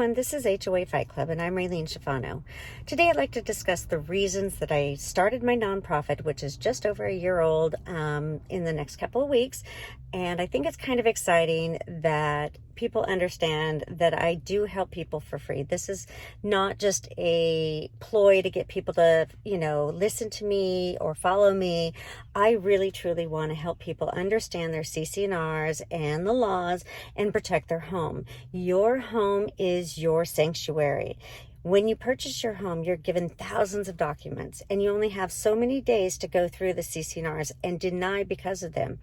everyone, this is HOA Fight Club and I'm Raylene Schifano. Today I'd like to discuss the reasons that I started my nonprofit, which is just over a year old, in the next couple of weeks. And I think it's kind of exciting that people understand that I do help people for free. This is not just a ploy to get people to, listen to me or follow me. I really, truly want to help people understand their CC&Rs and the laws and protect their home. Your home is your sanctuary. When you purchase your home, you're given thousands of documents and you only have so many days to go through the CC&Rs and deny because of them.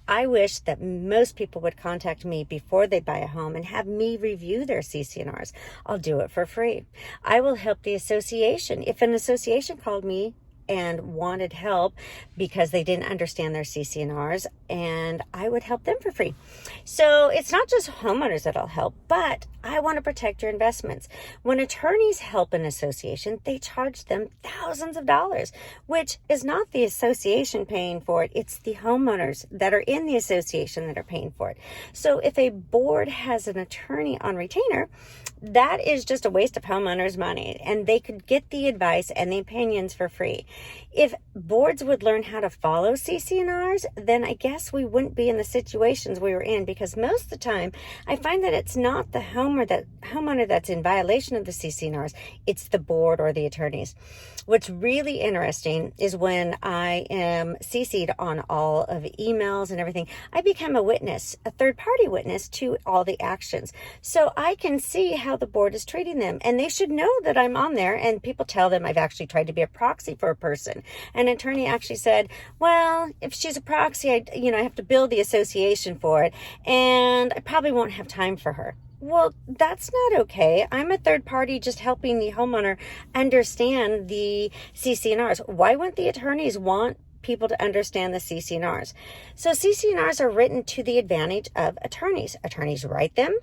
I wish that most people would contact me before they buy a home and have me review their CC&Rs. I'll do it for free. I will help the association. If an association called me and wanted help because they didn't understand their CC&Rs, and I would help them for free. So it's not just homeowners that I'll help, but I want to protect your investments. When attorneys help an association, they charge them thousands of dollars, which is not the association paying for it. It's the homeowners that are in the association that are paying for it. So if a board has an attorney on retainer, that is just a waste of homeowners' money, and they could get the advice and the opinions for free. If boards would learn how to follow CC&Rs, then I guess we wouldn't be in the situations we were in, because most of the time I find that it's not the homeowner that's in violation of the CC&Rs, it's the board or the attorneys. What's really interesting is when I am CC'd on all of the emails and everything, I become a witness, a third-party witness to all the actions. So I can see how the board is treating them, and they should know that I'm on there, and people tell them I've actually tried to be a proxy for a person. An attorney actually said, well, if she's a proxy, I have to bill the association for it, and I probably won't have time for her. Well, that's not okay. I'm a third party just helping the homeowner understand the CC&Rs. Why wouldn't the attorneys want people to understand the CC&Rs? So CC&Rs are written to the advantage of attorneys. Attorneys write them.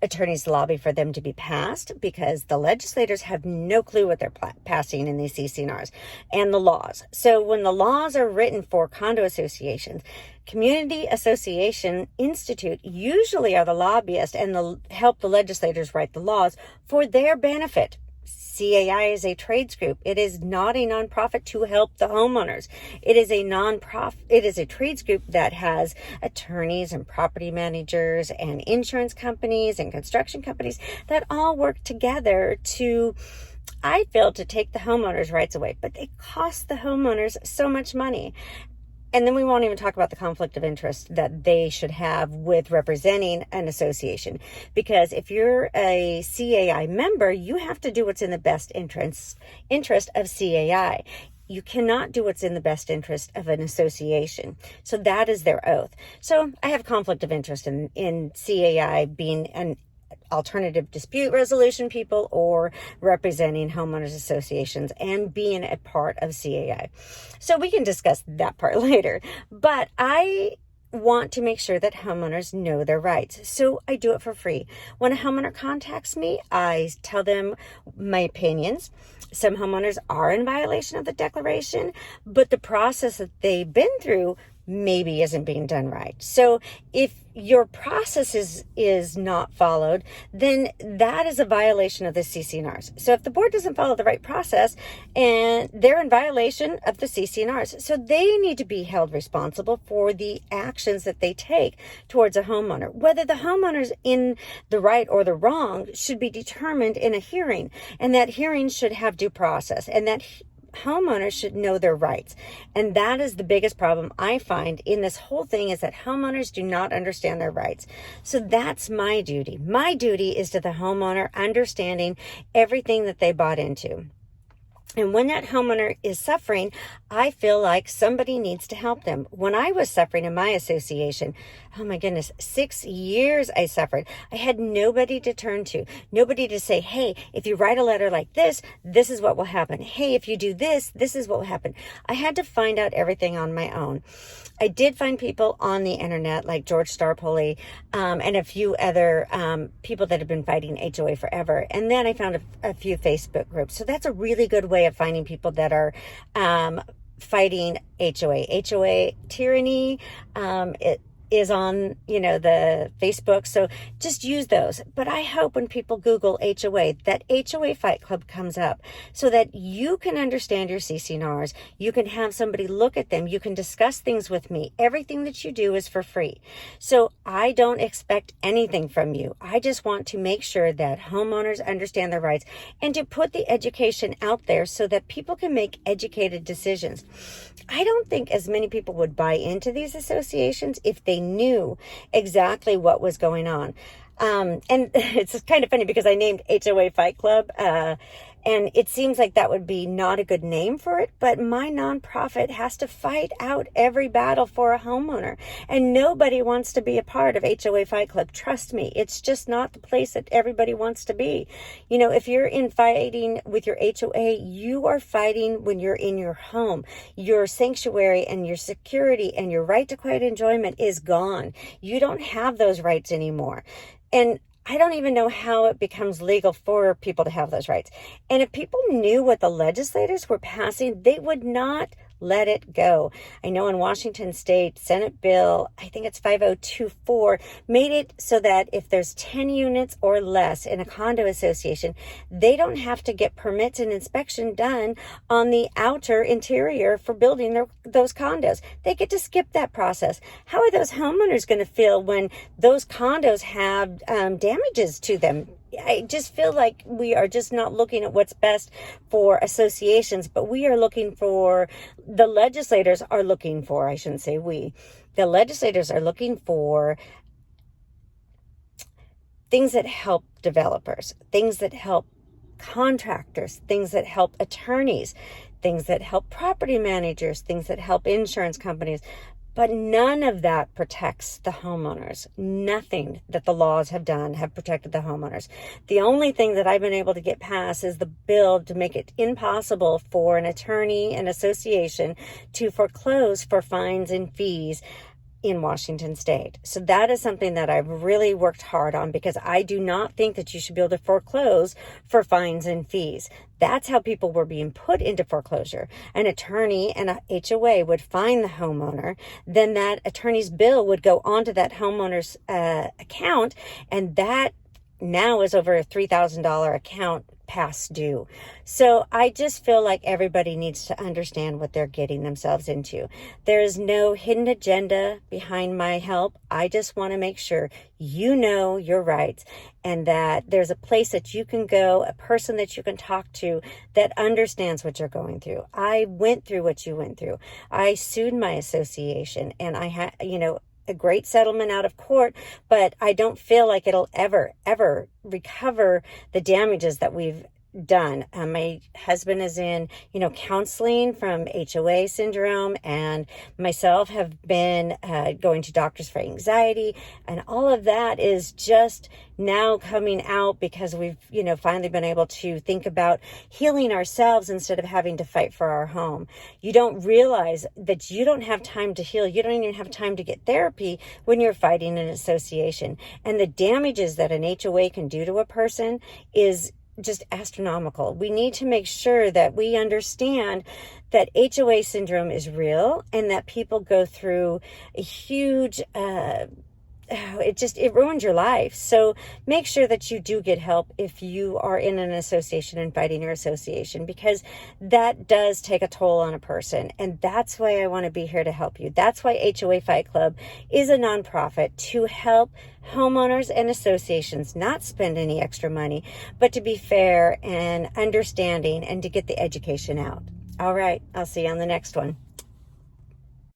Attorneys lobby for them to be passed because the legislators have no clue what they're passing in these CC&Rs and the laws. So when the laws are written for condo associations, Community Association Institute usually are the lobbyists and help the legislators write the laws for their benefit. CAI is a trades group. It is not a nonprofit to help the homeowners. It is a nonprofit. It is a trades group that has attorneys and property managers and insurance companies and construction companies that all work together to, I feel, to take the homeowners' rights away. But they cost the homeowners so much money. And then we won't even talk about the conflict of interest that they should have with representing an association. Because if you're a CAI member, you have to do what's in the best interest of CAI. You cannot do what's in the best interest of an association. So that is their oath. So I have conflict of interest in CAI being an alternative dispute resolution people or representing homeowners associations and being a part of CAI. So we can discuss that part later. But I want to make sure that homeowners know their rights. So I do it for free. When a homeowner contacts me, I tell them my opinions. Some homeowners are in violation of the declaration, but the process that they've been through maybe isn't being done right. So if your process is not followed, then that is a violation of the CC&Rs. So if the board doesn't follow the right process, and they're in violation of the CC&Rs, so they need to be held responsible for the actions that they take towards a homeowner. Whether the homeowner's in the right or the wrong should be determined in a hearing, and that hearing should have due process, and that homeowners should know their rights. And that is the biggest problem I find in this whole thing, is that homeowners do not understand their rights. So that's my duty. My duty is to the homeowner understanding everything that they bought into. And when that homeowner is suffering, I feel like somebody needs to help them. When I was suffering in my association, oh my goodness, 6 years I suffered. I had nobody to turn to, nobody to say, hey, if you write a letter like this, this is what will happen. Hey, if you do this, this is what will happen. I had to find out everything on my own. I did find people on the internet like George Starpoli and a few other people that have been fighting HOA forever. And then I found a few Facebook groups. So that's a really good way of finding people that are fighting HOA tyranny. is on, the Facebook. So just use those. But I hope when people Google HOA, that HOA Fight Club comes up so that you can understand your CC&Rs. You can have somebody look at them. You can discuss things with me. Everything that you do is for free. So I don't expect anything from you. I just want to make sure that homeowners understand their rights and to put the education out there so that people can make educated decisions. I don't think as many people would buy into these associations if they knew exactly what was going on. And it's kind of funny because I named HOA Fight Club, and it seems like that would be not a good name for it, but my nonprofit has to fight out every battle for a homeowner, and nobody wants to be a part of HOA Fight Club. Trust me, it's just not the place that everybody wants to be. If you're in fighting with your HOA, you are fighting when you're in your home. Your sanctuary and your security and your right to quiet enjoyment is gone. You don't have those rights anymore. And I don't even know how it becomes legal for people to have those rights. And if people knew what the legislators were passing, they would not let it go. I know in Washington State, Senate Bill, I think it's 5024, made it so that if there's 10 units or less in a condo association, they don't have to get permits and inspection done on the outer interior for building those condos. They get to skip that process. How are those homeowners going to feel when those condos have damages to them? I just feel like we are just not looking at what's best for associations, but we are looking for, the legislators are looking for, I shouldn't say we, the legislators are looking for things that help developers, things that help contractors, things that help attorneys, things that help property managers, things that help insurance companies. But none of that protects the homeowners. Nothing that the laws have done have protected the homeowners. The only thing that I've been able to get passed is the bill to make it impossible for an attorney and association to foreclose for fines and fees in Washington State. So that is something that I've really worked hard on, because I do not think that you should be able to foreclose for fines and fees. That's how people were being put into foreclosure. An attorney and a HOA would fine the homeowner. Then that attorney's bill would go onto that homeowner's account, and that now is over a $3,000 account past due. So I just feel like everybody needs to understand what they're getting themselves into. There is no hidden agenda behind my help. I just want to make sure you know your rights and that there's a place that you can go, a person that you can talk to that understands what you're going through. I went through what you went through. I sued my association, and I had, a great settlement out of court, but I don't feel like it'll ever recover the damages that we've done. My husband is in, counseling from HOA syndrome, and myself have been going to doctors for anxiety, and all of that is just now coming out because we've, finally been able to think about healing ourselves instead of having to fight for our home. You don't realize that you don't have time to heal. You don't even have time to get therapy when you're fighting an association. And the damages that an HOA can do to a person is just astronomical. We need to make sure that we understand that HOA syndrome is real and that people go through a huge it ruins your life. So make sure that you do get help if you are in an association and fighting your association, because that does take a toll on a person. And that's why I want to be here to help you. That's why HOA Fight Club is a nonprofit, to help homeowners and associations not spend any extra money, but to be fair and understanding and to get the education out. All right, I'll see you on the next one.